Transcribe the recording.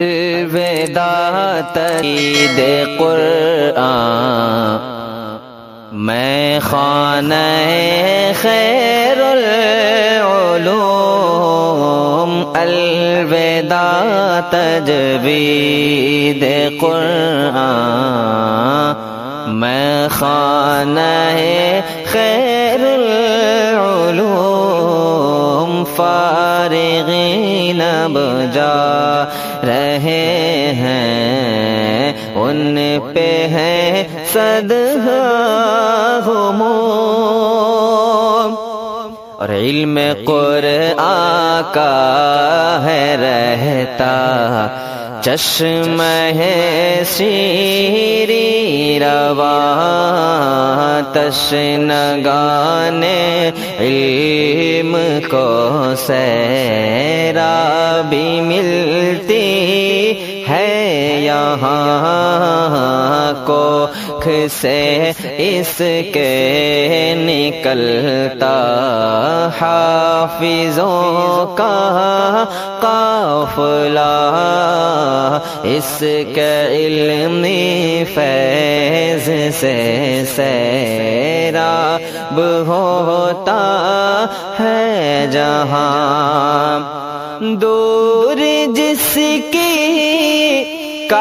الوداع تقید قرآن میں خانہ خیر العلوم، الوداع تجوید قرآن میں خانہ خیر العلوم، فارغین اب جا رہے ہیں ان پہ ہے صدہا ہموم، اور علم قرآن کا ہے رہتا چشمہ ہے شیریں رواں، تشنگان علم کو سیرابی ملتی ہے یہاں، کوکھ سے اس کے نکلتا حافظوں کا قافلہ، اس کے علمی فیض سے سیراب ہوتا ہے جہاں، دور جس کی